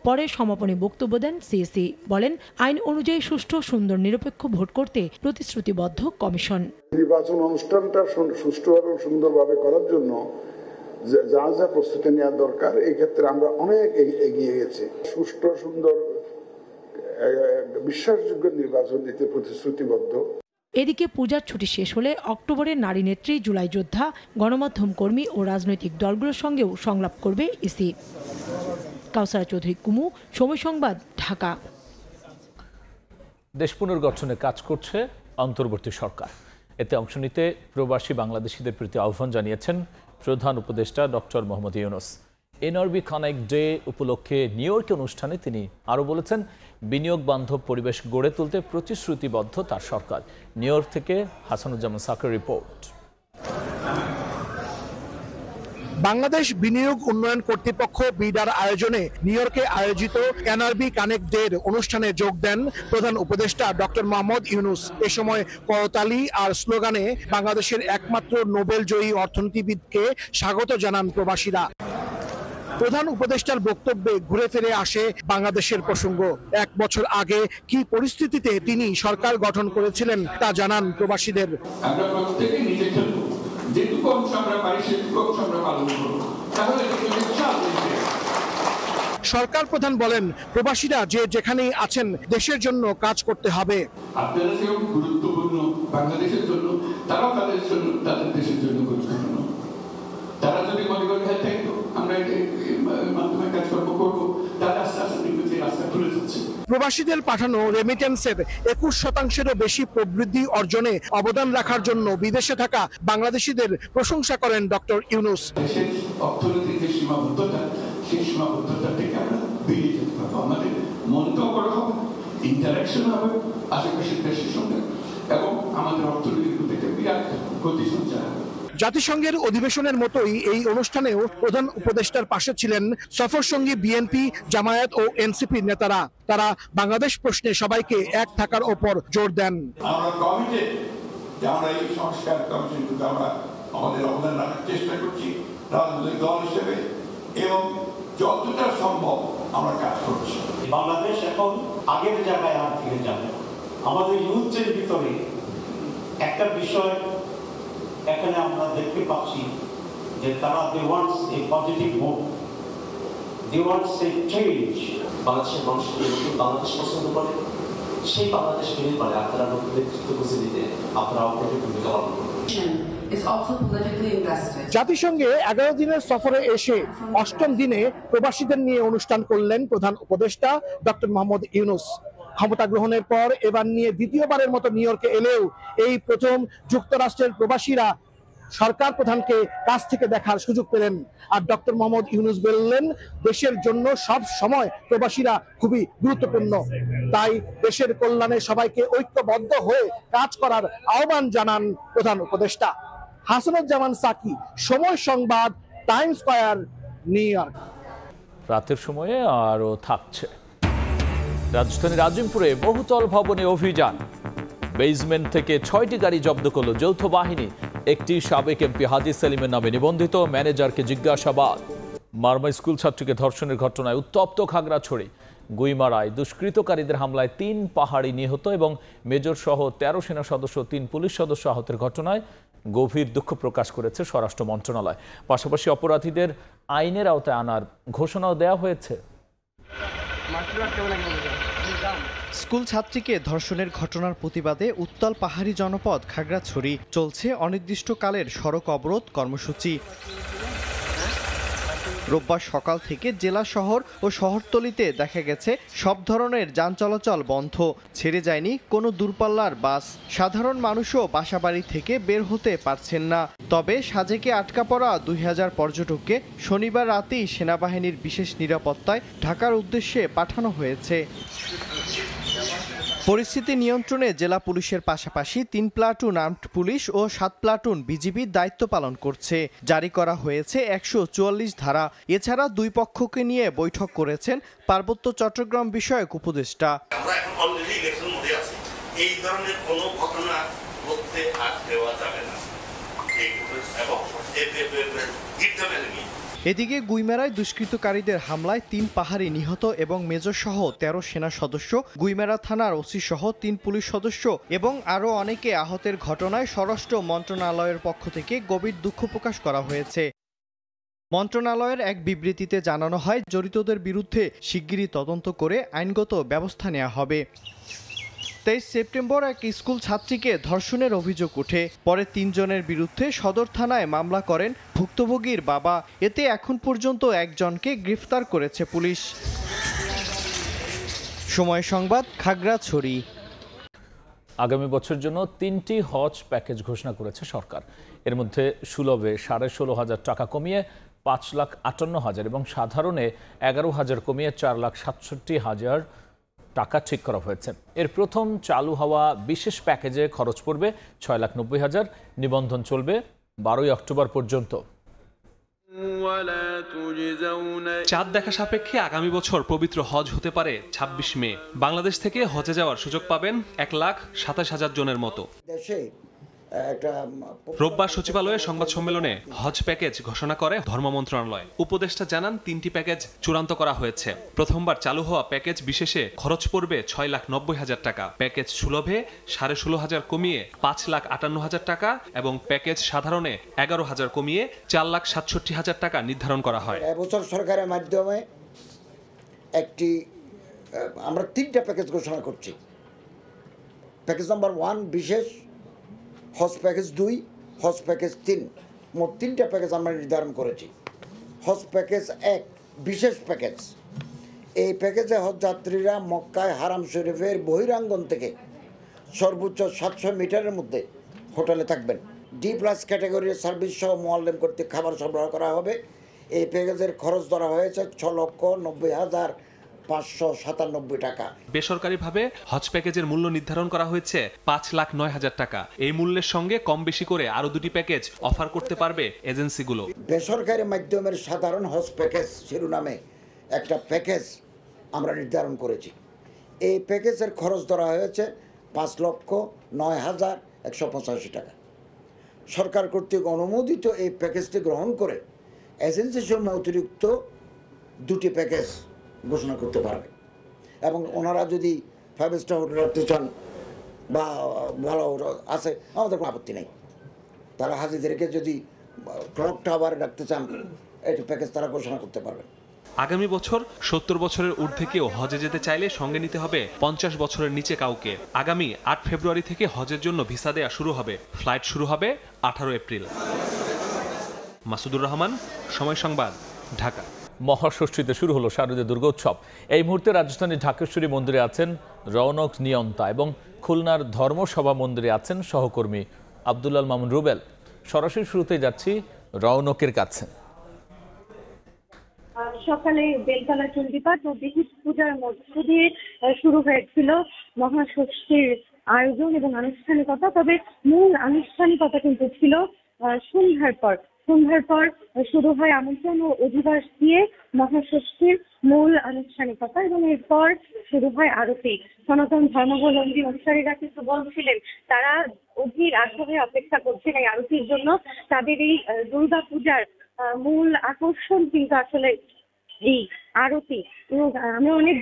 পরে সমাপনী বক্তব্য দেন সিএসি, বলেন আইন অনুযায়ী সুষ্ঠু, সুন্দর, নিরপেক্ষ ভোট করতে প্রতিশ্রুতিবদ্ধ কমিশন। নির্বাচন অনুষ্ঠানটা সুষ্ঠুভাবে সুন্দরভাবে করার জন্য যা যা প্রস্তুতি নেওয়া দরকার, এই ক্ষেত্রে আমরা অনেক এগিয়ে গেছি। সুষ্ঠু, সুন্দর, বিশ্বাসযোগ্য নির্বাচন দিতে প্রতিশ্রুতিবদ্ধ। এদিকে পূজার ছুটি শেষ হলে অক্টোবরে নারী নেত্রী, জুলাই যোদ্ধা, গণমাধ্যম কর্মী ও রাজনৈতিক দলগুলোর সঙ্গেও সংলাপ করবে ইসি। কাউসারা চৌধুরী, কুমু, সময় সংবাদ, ঢাকা। দেশ পুনর্গঠনে কাজ করছে অন্তর্বর্তী সরকার। এতে অংশ নিতে প্রবাসী বাংলাদেশিদের প্রতি আহ্বান জানিয়েছেন প্রধান উপদেষ্টা doctor Mohammad Yunus. NRB connect day উপলক্ষে নিউ ইয়র্কে অনুষ্ঠানে তিনি আরও বলেছেন, বিনিয়োগ বান্ধব পরিবেশ গড়ে তুলতে প্রতিশ্রুতিবদ্ধ তার সরকার। নিউ ইয়র্ক থেকে হাসানুজ্জামান সাকের রিপোর্ট। বাংলাদেশ বিনিয়োগ উন্নয়ন কর্তৃপক্ষ বিডার আয়োজনে নিউ ইয়র্কে আয়োজিত এনআরবি কানেক্ট ডের অনুষ্ঠানে যোগ দেন প্রধান উপদেষ্টা ডক্টর মোহাম্মদ ইউনূস। এ সময় করতালি আর স্লোগানে বাংলাদেশের একমাত্র নোবেল জয়ী অর্থনীতিবিদকে স্বাগত জানান প্রবাসীরা। প্রধান উপদেষ্টার বক্তব্যে ঘুরে ফিরে আসে বাংলাদেশের প্রসঙ্গ। 1 বছর আগে কি পরিস্থিতিতে তিনি সরকার গঠন করেছিলেন তা জানান প্রবাসীদের। আমরা প্রত্যেকে নিজের জন্য যেটুকু অংশ আমরা পারি সেটুকু অংশ আমরা পালন করব, তাহলে সরকার প্রধান বলেন, প্রবাসীরা যে যেখানেই আছেন দেশের জন্য কাজ করতে হবে। আপনারা যেমন গুরুত্বপূর্ণ বাংলাদেশের জন্য, তারাও তাদের জন্য, তাদের দেশের জন্য গুরুত্বপূর্ণ। তারা যদি মনে করে থাকতো আমরা মাধ্যমে কাজকর্ম করবো, তারা আস্তে আস্তে দেখবে রাস্তা খুলে যাচ্ছে। প্রবাসীদের পাঠানো রেমিটেন্সের 21%-এরও বেশি প্রবৃদ্ধি অর্জনে অবদান রাখার জন্য বিদেশে থাকা বাংলাদেশিদের প্রশংসা করেন ডক্টর ইউনূস। দেশের অর্থনীতির যে সীমাবদ্ধতা, সেই সীমাবদ্ধতা থেকে আমরা বেরিয়ে যেতে পারবো। আমাদের মনটাও বড় হবে, ইন্টারাকশন হবে আশেপাশের দেশের সঙ্গে, এবং আমাদের অর্থনীতির প্রতি একটা বিরাট গতি সঞ্চার হবে। জাতিসংঘের অধিবেশনের মতোই এই অনুষ্ঠানেও প্রধান উপদেষ্টার পাশে ছিলেন সফরসঙ্গী বিএনপি, জামায়াত ও এনসিপির নেতারা। তারা বাংলাদেশ প্রশ্নে সবাইকে এক থাকার ওপর জোর দেন। আমরা কমিটেড যে আমরা এই সংস্কার কমিশনগুলোতে আমরা আমাদের অবদান রাখার চেষ্টা করছি রাজনৈতিক দল হিসেবে, এবং যতটা সম্ভব আমরা কাজ করছি। বাংলাদেশ এখন আগের জায়গায় আর ফিরে যাবে। আমাদের ইউথের ভিতরে একটা বিষয় এখানে আমরা দেখতে পাচ্ছি যে তারা they wants a positive move, they wants a change. বাংলাদেশের মানুষ বাংলাদেশ পছন্দ করে, সেই বাংলাদেশ তৈরি করে আপনারা নতুন নেতৃত্ব বুঝে দিতে আপনারা অগ্রণী ভূমিকা পালন করবেন। জাতিসংঘে 11 দিনের সফরে এসে 8ম দিনে প্রবাসীদের নিয়ে অনুষ্ঠান করলেন প্রধান উপদেষ্টা ডক্টর মোহাম্মদ ইউনূস। ক্ষমতা গ্রহণের পর এবার নিয়ে দ্বিতীয়বারের মতো নিউ ইয়র্কে এলেও এই প্রথম যুক্তরাষ্ট্রের প্রবাসীরা সরকার প্রধানকে কাছ থেকে দেখার সুযোগ পেলেন। আর ডক্টর মোহাম্মদ ইউনূস বললেন, দেশের জন্য সব সময় প্রবাসীরা খুবই গুরুত্বপূর্ণ, তাই দেশের কল্যাণে সবাইকে ঐক্যবদ্ধ হয়ে কাজ করার আহ্বান জানান প্রধান উপদেষ্টা। হাসানুজ্জামান সাকি, সময় সংবাদ, টাইম স্কয়ার, নিউ ইয়র্ক। রাতের সময়ে আরও থাকছে রাজধানীর আজিমপুরে বহুতল ভবনে অভিযান। বেসমেন্ট থেকে 6টি গাড়ি জব্দ করল যৌথ বাহিনী। একটি সাবেক এমপি হাজি সেলিমের নামে নিবন্ধিত, ম্যানেজারকে জিজ্ঞাসাবাদ। মারমা স্কুল ছাত্রীকে ধর্ষণের ঘটনায় উত্তপ্ত খাগড়াছড়ি। গুইমারায় দুষ্কৃতকারীদের হামলায় 3 পাহাড়ি নিহত এবং মেজর সহ 13 সেনা সদস্য, 3 পুলিশ সদস্য আহতের ঘটনায় গভীর দুঃখ প্রকাশ করেছে স্বরাষ্ট্র মন্ত্রণালয়। পাশাপাশি অপরাধীদের আইনের আওতায় আনার ঘোষণাও দেওয়া হয়েছে। স্কুল ছাত্রীকে ধর্ষণের ঘটনার প্রতিবাদে উত্তাল পাহাড়ি জনপদ খাগড়াছড়ি। চলছে অনির্দিষ্টকালের সড়ক অবরোধ কর্মসূচি। রোববার সকাল থেকে জেলা শহর ও শহরতলিতে দেখা গেছে সব ধরনের যান চলাচল বন্ধ। ছেড়ে যায়নি কোনো দূরপাল্লার বাস। সাধারণ মানুষও বাসাবাড়ি থেকে বের হতে পারছেন না। তবে সাজেকে আটকা পড়া 2000 পর্যটককে শনিবার রাতেই সেনাবাহিনীর বিশেষ নিরাপত্তায় ঢাকার উদ্দেশ্যে পাঠানো হয়েছে। পরিস্থিতি নিয়ন্ত্রণে জেলা পুলিশের পাশাপাশি ৩ প্লাটুন আর্মড পুলিশ ও ৭ প্লাটুন বিজিবির দায়িত্ব পালন করছে। জারি করা হয়েছে ১৪৪ ধারা। এছাড়া দুই পক্ষকে নিয়ে বৈঠক করেছেন পার্বত্য চট্টগ্রাম বিষয়ক উপদেষ্টা। আমরা এখন অলরেডি ইলেকশন মোডে আছি, এই ধরনের কোনো ঘটনা ঘটতে আর দেওয়া যাবে না। এদিকে গুইমেরায় দুষ্কৃতকারীদের হামলায় ৩ পাহাড়ি নিহত এবং মেজর সহ ১৩ সেনা সদস্য, গুইমেরা থানার ওসি সহ ৩ পুলিশ সদস্য এবং আরও অনেকে আহতের ঘটনায় স্বরাষ্ট্র মন্ত্রণালয়ের পক্ষ থেকে গভীর দুঃখ প্রকাশ করা হয়েছে। মন্ত্রণালয়ের এক বিবৃতিতে জানানো হয়, জড়িতদের বিরুদ্ধে শিগগিরই তদন্ত করে আইনগত ব্যবস্থা নেওয়া হবে। ২৩ সেপ্টেম্বর এক স্কুল ছাত্রীকে ধর্ষণের অভিযোগ ওঠে। পরে ৩ জনের বিরুদ্ধে সদর থানায় মামলা করেন ভুক্তভোগীর বাবা। এতে এখন পর্যন্ত একজনকে গ্রেফতার করেছে পুলিশ। সময় সংবাদ, খাগড়াছড়ি। আগামী বছরের জন্য ৩টি হজ প্যাকেজ ঘোষণা করেছে সরকার। এর মধ্যে সুলভে 16,500 টাকা কমিয়ে 5,58,000 এবং সাধারণে 11,000 কমিয়ে 4,67,000 টাকা ঠিক করা হয়েছে। এর প্রথম চালু হওয়া বিশেষ প্যাকেজে খরচ পড়বে 6,90,000। নিবন্ধন চলবে 12 অক্টোবর পর্যন্ত। চাঁদ দেখা সাপেক্ষে আগামী বছর পবিত্র হজ হতে পারে 26 মে। বাংলাদেশ থেকে হজে যাওয়ার সুযোগ পাবেন 1,27,000 জনের মতো। রোববার সচিবালয়ে সংবাদ সম্মেলনে হজ প্যাকেজ ঘোষণা করে ধর্ম মন্ত্রণালয়। উপদেষ্টা জানান 3টি প্যাকেজ চূড়ান্ত করা হয়েছে। প্রথমবার চালু হওয়া প্যাকেজ বিশেষে খরচ পড়বে 6,90,000 টাকা, প্যাকেজ সুলভে 16,500 কমিয়ে 5,58,000 টাকা এবং প্যাকেজ সাধারণে 11,000 কমিয়ে 4,67,000 টাকা নির্ধারণ করা হয়। এবছর সরকারের মাধ্যমে আমরা 3টা প্যাকেজ ঘোষণা করছি। প্যাকেজ নাম্বার 1 বিশেষ, হজ প্যাকেজ 2, হজ প্যাকেজ 3, মোট 3টা প্যাকেজ আমরা নির্ধারণ করেছি। হজ প্যাকেজ 1 বিশেষ প্যাকেজ। এই প্যাকেজে হজ যাত্রীরা মক্কায় হারাম শরীফের বহিরাঙ্গন থেকে সর্বোচ্চ 700 মিটারের মধ্যে হোটেলে থাকবেন। D+ ক্যাটাগরির সার্ভিস সহ মোয়াল্লেম কর্তৃক খাবার সরবরাহ করা হবে। এই প্যাকেজের খরচ ধরা হয়েছে 6,90,597 টাকা। বেসরকারিভাবে হজ প্যাকেজের মূল্য নির্ধারণ করা হয়েছে 5,09,000 টাকা। এই মূল্যের সঙ্গে কম বেশি করে আরো 2টি প্যাকেজ অফার করতে পারবে এজেন্সিগুলো। বেসরকারি মাধ্যমের সাধারণ হজ প্যাকেজ শিরোনামে একটা প্যাকেজ আমরা নির্ধারণ করেছি। এই প্যাকেজের খরচ ধরা হয়েছে 5,09,185 টাকা। সরকার কর্তৃক অনুমোদিত এই প্যাকেজটি গ্রহণ করে এজেন্সি সমূহ অতিরিক্ত 2টি প্যাকেজ ঘোষণা করতে পারবে এবং ওনারা যদি 5 স্টার হোটেল রাখতে চান বা ভালো আছে, আমাদের কোনো আপত্তি নেই। তারা হাজিদেরকে যদি ক্লক টাওয়ারে রাখতে চান, এটি প্যাকেজ তারা ঘোষণা করতে পারবে। আগামী বছর 70 বছরের ঊর্ধ্বে কেউ হজে যেতে চাইলে সঙ্গে নিতে হবে 50 বছরের নিচে কাউকে। আগামী 8 ফেব্রুয়ারি থেকে হজের জন্য ভিসা দেয়া শুরু হবে। ফ্লাইট শুরু হবে 18 এপ্রিল। মাসুদুর রহমান, সময় সংবাদ, ঢাকা। মহাষষ্ঠীতে শুরু হলো শারদীয় দুর্গোৎসব। এই মুহূর্তে রাজধানীর ঢাকেশ্বরী মন্দিরে আছেন রৌনক নিয়ন্তা এবং খুলনার ধর্মসভা মন্দিরে আছেন সহকর্মী আব্দুল্লাল মামুন রুবেল। সরাসরি শুরুতে যাচ্ছি রৌনকের কাছে। সকালে বেলতলা চণ্ডীপাঠ ও বিহিত পূজার মধ্য দিয়ে শুরু হয়েছিল মহাষষ্ঠীর আয়োজন এবং আনুষ্ঠানিকতা। তবে মূল আনুষ্ঠানিকতা কিন্তু ছিল সন্ধ্যার পর শুরু হয় আমন্ত্রণ ও অধিবাস দিয়ে মহাষষ্ঠীর মূল আনুষ্ঠানিকতা এবং এরপর শুরু হয় আরতি। সনাতন ধর্মাবলম্বী অনুসারীরা কিন্তু বলছিলেন তারা অধীর আগ্রহে অপেক্ষা করছেন এই আরতির জন্য। তাদের এই দুর্গা পূজার মূল আকর্ষণ কিন্তু আসলে এই আরতি। এবং আমরা অনেক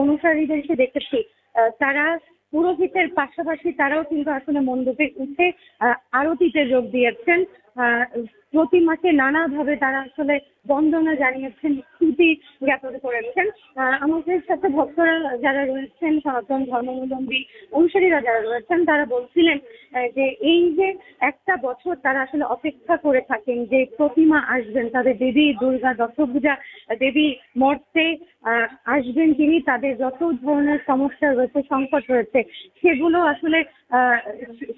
অনুসারীদেরকে দেখেছি, তারা পুরোহিতের পাশাপাশি তারাও কিন্তু আসলে মণ্ডপে উঠে আরতিতে যোগ দিয়েছেন। প্রতিমাকে নানাভাবে তারা আসলে বন্দনা জানিয়েছেন, স্তুতি জ্ঞাপন করেছেন। আমাদের সাথে ভক্তরা যারা রয়েছেন, সনাতন ধর্মাবলম্বী অনুসারীরা যারা রয়েছেন, তারা বলছিলেন যে এই যে একটা বছর তারা আসলে অপেক্ষা করে থাকেন যে প্রতিমা আসবেন, তাদের দেবী দুর্গা দশভূজা দেবী মর্তে আসবেন তিনি, তাদের যত ধরনের সমস্যা রয়েছে, সংকট রয়েছে,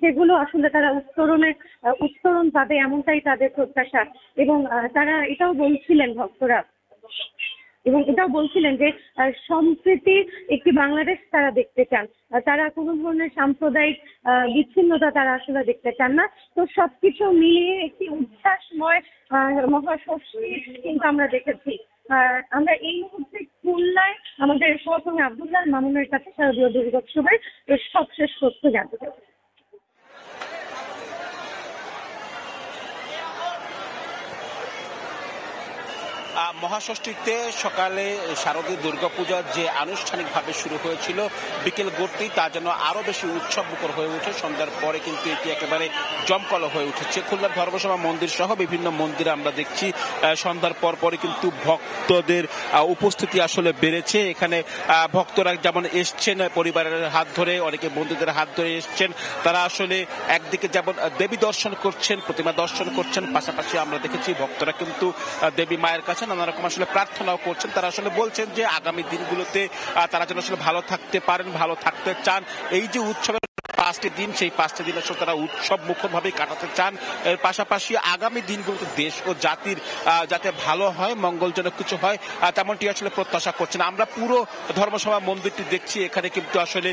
সেগুলো আসলে তারা উত্তরণ পাবে, এমনটাই তাদের প্রত্যাশা। এবং তারা এটাও বলছিলেন ভক্তরা এবং এটাও বলছিলেন যে সম্প্রীতির একটি বাংলাদেশ তারা দেখতে চান, তারা কোনো ধরনের সাম্প্রদায়িক বিচ্ছিন্নতা তারা আসলে দেখতে চান না। তো সবকিছু মিলিয়ে একটি উচ্ছ্বাসময় মহাষষ্ঠী কিন্তু আমরা দেখেছি। আমরা এই মুহূর্তে খুলনায় আমাদের সহকর্মী আব্দুল্লাহ মামুনের কাছে শারদীয় দুর্গোৎসবের সবশেষ তথ্য জানতে চাই। মহাষষ্ঠীতে সকালে শারদীয় দুর্গাপূজা যে আনুষ্ঠানিকভাবে শুরু হয়েছিল বিকেল গড়তেই তা যেন আরও বেশি উৎসবমুখর হয়ে ওঠে। সন্ধ্যার পরে কিন্তু এটি একেবারে জমকালো হয়ে উঠেছে। খুলনার ধর্মসভা মন্দির সহ বিভিন্ন মন্দিরে আমরা দেখছি সন্ধ্যার পরে কিন্তু ভক্তদের উপস্থিতি আসলে বেড়েছে। এখানে ভক্তরা যেমন এসছেন পরিবারের হাত ধরে, অনেকে বন্ধুদের হাত ধরে এসছেন। তারা আসলে একদিকে যেমন দেবী দর্শন করছেন, প্রতিমা দর্শন করছেন, পাশাপাশি আমরা দেখেছি ভক্তরা কিন্তু দেবী মায়ের কাছে নানা রকম আসলে প্রার্থনাও করছেন। তারা আসলে বলছেন যে আগামী দিনগুলোতে তারা যেন আসলে ভালো থাকতে পারেন, ভালো থাকতে চান। এই যে উৎসবের 5টি দিন, সেই 5টি দিন আসলে তারা উৎসব মুখরভাবে কাটাতে চান। এর পাশাপাশি আগামী দিনগুলোতে দেশ ও জাতির যাতে ভালো হয়, মঙ্গলজনক কিছু হয়, তেমনটি আসলে প্রত্যাশা করছেন। আমরা পুরো ধর্মসভা মন্দিরটি দেখছি, এখানে কিন্তু আসলে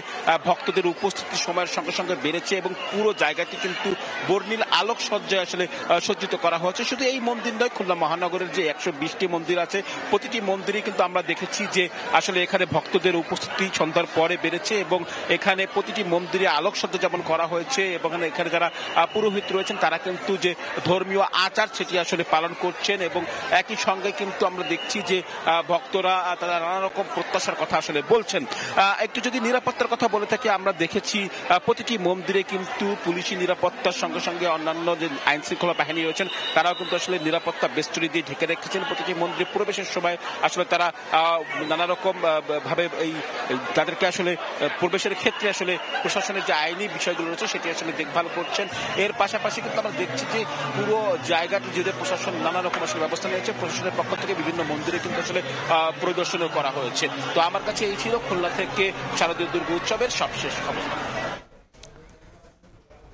ভক্তদের উপস্থিতি সময়ের সঙ্গে সঙ্গে বেড়েছে এবং পুরো জায়গাটি কিন্তু বর্ণিল আলোক সজ্জায় আসলে সজ্জিত করা হয়েছে। শুধু এই মন্দির নয়, খুলনা মহানগরের যে 120টি মন্দির আছে, প্রতিটি মন্দিরে কিন্তু আমরা দেখেছি যে আসলে এখানে ভক্তদের উপস্থিতি সন্ধ্যার পরে বেড়েছে এবং এখানে প্রতিটি মন্দিরে আলোকসজ্জা যেমন করা হয়েছে এবং এখানে যারা পুরোহিত রয়েছেন তারা কিন্তু যে ধর্মীয় আচার সেটি আসলে পালন করছেন এবং একই সঙ্গে কিন্তু আমরা দেখছি যে ভক্তরা তারা নানা রকম প্রত্যাশার কথা আসলে বলছেন। একটু যদি নিরাপত্তার কথা বলে থাকি, আমরা দেখেছি প্রতিটি মন্দিরে কিন্তু পুলিশি নিরাপত্তার সঙ্গে সঙ্গে অন্যান্য যে আইন শৃঙ্খলা বাহিনী রয়েছেন তারাও কিন্তু আসলে নিরাপত্তা বেষ্টনী দিয়ে ঢেকে রেখেছেন। প্রতিটি মন্দিরে প্রবেশের সময় আসলে তারা নানা রকম ভাবে এই তাদেরকে আসলে প্রবেশের ক্ষেত্রে আসলে প্রশাসনের যে আইনি বিষয়গুলো রয়েছে সেটি আসলে দেখভাল করছেন। এর পাশাপাশি কিন্তু আমরা দেখছি যে পুরো জায়গাটি জুড়ে প্রশাসন নানা রকম আসলে ব্যবস্থা নিয়েছে। প্রশাসনের পক্ষ থেকে বিভিন্ন মন্দিরে কিন্তু আসলে পরিদর্শনও করা হয়েছে। তো আমার কাছে এই ছিল খুলনা থেকে শারদীয় দুর্গোৎসবের সবশেষ খবর।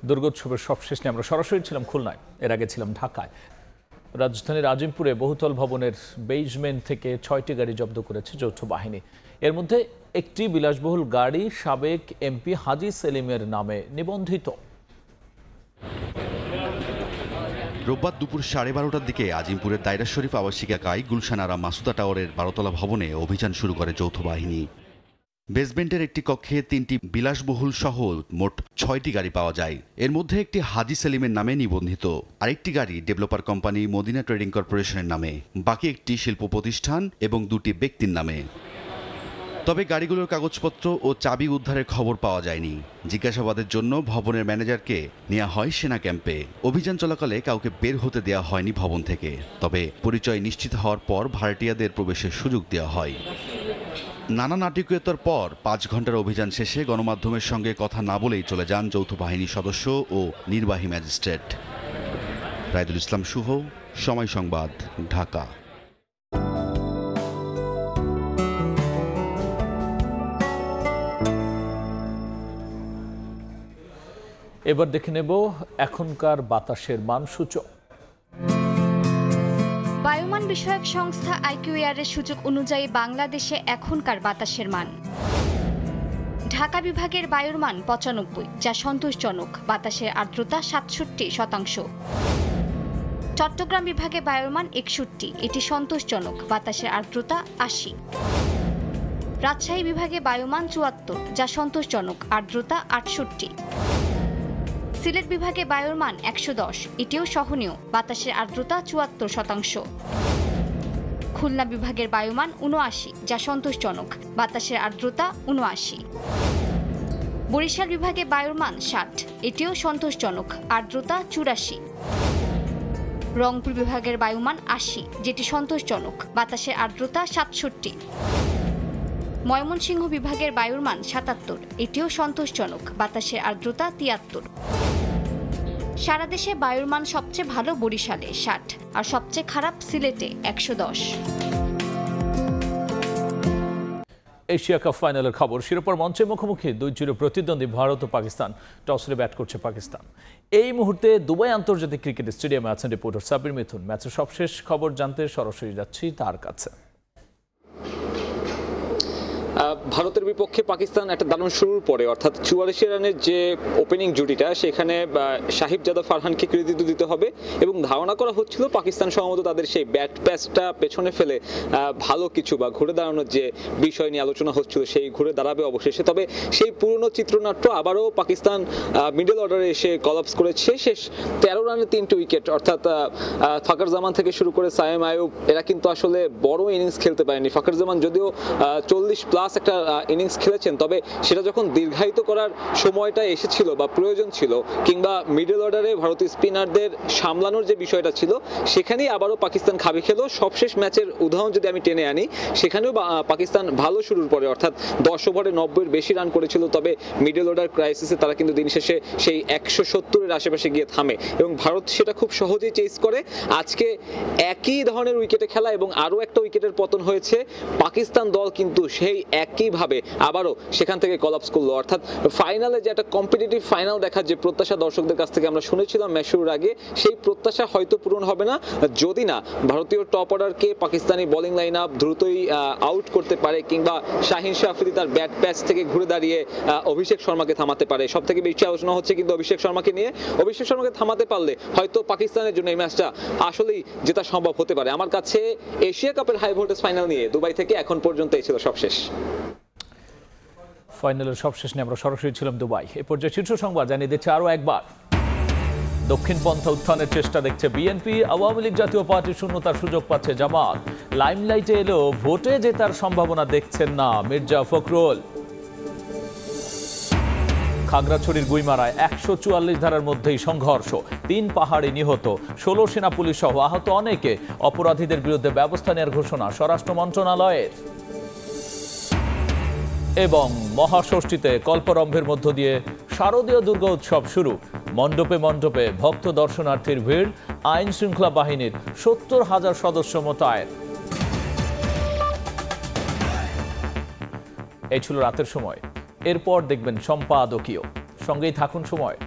দুর্গোৎসবের সবশেষ নিয়ে আমরা সরাসরি ছিলাম খুলনায়, এর আগে ছিলাম ঢাকায়। রাজধানীর আজিমপুরে বহুতল ভবনের বেজমেন্ট থেকে 6টি গাড়ি জব্দ করেছে যৌথ বাহিনী। এর মধ্যে একটি বিলাসবহুল গাড়ি সাবেক এমপি হাজী সেলিমের নামে নিবন্ধিত। রোববার দুপুর 12:30টার দিকে আজিমপুরের দায়রা শরীফ আবাসিক এলাকায় গুলশান আরা মাসুদা টাওয়ারের 12তলা ভবনে অভিযান শুরু করে যৌথ বাহিনী। বেসমেন্টের একটি কক্ষে 3টি বিলাসবহুল সহ মোট 6টি গাড়ি পাওয়া যায়। এর মধ্যে একটি হাজী সেলিমের নামে নিবন্ধিত, আরেকটি গাড়ি ডেভেলপার কোম্পানি মদিনা ট্রেডিং কর্পোরেশনের নামে, বাকি একটি শিল্প প্রতিষ্ঠান এবং 2টি ব্যক্তির নামে। তবে গাড়িগুলোর কাগজপত্র ও চাবি উদ্ধারের খবর পাওয়া যায়নি। জিজ্ঞাসাবাদের জন্য ভবনের ম্যানেজারকে নেওয়া হয় সেনা ক্যাম্পে। অভিযান চলাকালে কাউকে বের হতে দেওয়া হয়নি ভবন থেকে, তবে পরিচয় নিশ্চিত হওয়ার পর ভাড়াটিয়াদের প্রবেশের সুযোগ দেওয়া হয়। নানা নাটকীয়তার পর 5 ঘন্টার অভিযান শেষে গণমাধ্যমের সঙ্গে কথা না বলেই চলে যান যৌথ বাহিনীর সদস্য ও নির্বাহী ম্যাজিস্ট্রেট। রায়দুল ইসলাম শুভ, সময় সংবাদ, ঢাকা। এবার দেখে নেব এখনকার বাতাসের মান সূচক। বায়ুমান বিষয়ক সংস্থা আইকিউএয়ারের সূচক অনুযায়ী বাংলাদেশে এখনকার বাতাসের মান: ঢাকা বিভাগের বায়ুর মান 95, যা সন্তোষজনক, বাতাসের আর্দ্রতা 67%। চট্টগ্রাম বিভাগে বায়ুর মান 61, এটি সন্তোষজনক, বাতাসের আর্দ্রতা 80। রাজশাহী বিভাগে বায়ুমান 74, যা সন্তোষজনক, আর্দ্রতা 68। সিলেট বিভাগে বায়ুর মান 110, এটিও সহনীয়, বাতাসের আর্দ্রতা 74%। খুলনা বিভাগের বায়ুমান 79, যা সন্তোষজনক, বাতাসের আর্দ্রতা 79। বরিশাল বিভাগে বায়ুর মান 60, এটিও সন্তোষজনক, আর্দ্রতা 84। রংপুর বিভাগের বায়ুমান 80, যেটি সন্তোষজনক, বাতাসের আর্দ্রতা 67। ময়মনসিংহ বিভাগের বায়ুর মান 77, এটিও সন্তোষজনক, বাতাসের আর্দ্রতা 73। সারা দেশে বায়ুর মান সবচেয়ে ভালো বরিশালে 60 আর সবচেয়ে খারাপ সিলেটে 110। এশিয়া কাপ ফাইনালের খবর। শিরোপার মঞ্চে মুখোমুখি 2-0 প্রতিদ্বন্দ্বী ভারত ও পাকিস্তান। টসে ব্যাট করছে পাকিস্তান। এই মুহূর্তে দুবাই আন্তর্জাতিক ক্রিকেট স্টেডিয়ামে আছেন রিপোর্টার সাবির মিথুন। ম্যাচের সবশেষ খবর জানতে সরাসরি যাচ্ছি তার কাছে। ভারতের বিপক্ষে পাকিস্তান একটা দারুণ শুরুর পরে অর্থাৎ 44 রানের যে ওপেনিং জুটিটা সেখানে সাহিবজাদা ফারহানকে কৃতিত্ব দিতে হবে এবং ধারণা করা হচ্ছিল পাকিস্তান সম্ভবত তাদের সেই ব্যাট প্যাচটা পেছনে ফেলে ভালো কিছু বা ঘুরে দাঁড়ানোর যে বিষয় নিয়ে আলোচনা হচ্ছিল সেই ঘুরে দাঁড়াবে অবশেষে। তবে সেই পুরনো চিত্রনাট্য আবারও পাকিস্তান মিডল অর্ডারে এসে কলাপস করেছে। শেষ 13 রানে 3টি উইকেট অর্থাৎ ফাকর জামান থেকে শুরু করে সায়েম আয়ুব এরা কিন্তু আসলে বড় ইনিংস খেলতে পারেনি। ফাকর জামান যদিও 40+ একটা ইনিংস খেলেছেন, তবে সেটা যখন দীর্ঘায়িত করার সময়টা এসেছিল বা প্রয়োজন ছিল কিংবা মিডল অর্ডারে ভারতীয় স্পিনারদের সামলানোর যে বিষয়টা ছিল সেখানেই আবারও পাকিস্তান খাবি খেলো। সবশেষ ম্যাচের উদাহরণ যদি আমি টেনে আনি সেখানেও পাকিস্তান ভালো শুরুর পরে অর্থাৎ 10 ওভারে 90-এর বেশি রান করেছিল, তবে মিডল অর্ডার ক্রাইসিসে তারা কিন্তু দিন শেষে সেই 170-এর আশেপাশে গিয়ে থামে এবং ভারত সেটা খুব সহজেই চেস করে। আজকে একই ধরনের উইকেটে খেলা এবং আরও একটা উইকেটের পতন হয়েছে। পাকিস্তান দল কিন্তু সেই একইভাবে আবারও সেখান থেকে কলাপস করলো। অর্থাৎ ফাইনালে যে একটা কম্পিটিটিভ ফাইনাল দেখার যে প্রত্যাশা দর্শকদের কাছ থেকে আমরা শুনেছিলাম ম্যাচ শুরুর আগে, সেই প্রত্যাশা হয়তো পূরণ হবে না যদি না ভারতীয় টপ অর্ডারকে পাকিস্তানি বোলিং লাইন আপ দ্রুতই আউট করতে পারে কিংবা শাহিন শাহ আফ্রিদি তার ব্যাট প্যাচ থেকে ঘুরে দাঁড়িয়ে অভিষেক শর্মাকে থামাতে পারে। সব থেকে বেশি আলোচনা হচ্ছে কিন্তু অভিষেক শর্মাকে নিয়ে। অভিষেক শর্মাকে থামাতে পারলে হয়তো পাকিস্তানের জন্য এই ম্যাচটা আসলেই জেতা সম্ভব হতে পারে। আমার কাছে এশিয়া কাপের হাই ভোল্টেজ ফাইনাল নিয়ে দুবাই থেকে এখন পর্যন্ত এই ছিল সবশেষ। ফাইনালের সবশেষ নিয়ে আমরা সরাসরি ছিলাম দুবাই। এ পর্যায়ে শীর্ষ সংবাদ জানিয়ে দিচ্ছে আরও একবার। দক্ষিণপন্থা উত্থানের চেষ্টা দেখছে বিএনপি, আওয়ামী লীগ জাতীয় পার্টির শূন্যতার সুযোগ পাচ্ছে জামাত। লাইমলাইটে এলেও ভোটে জেতার সম্ভাবনা দেখছেন না মির্জা ফখরুল। খাগড়াছড়ির গুইমারায় 144 ধারার মধ্যেই সংঘর্ষ, 3 পাহাড়ি নিহত, 16 সেনা পুলিশ সহ আহত অনেকে। অপরাধীদের বিরুদ্ধে ব্যবস্থা নেওয়ার ঘোষণা স্বরাষ্ট্র মন্ত্রণালয়ের। এবং মহাষষ্ঠীতে কল্পরম্ভের মধ্য দিয়ে শারদীয় দুর্গা উৎসব শুরু। মণ্ডপে মণ্ডপে ভক্ত দর্শনার্থীর ভিড়, আইন শৃঙ্খলা বাহিনীর 70,000 সদস্য মোতায়েন। এই ছিল রাতের সময়। এরপর দেখবেন সম্পাদকীয়। সঙ্গেই থাকুন সময়।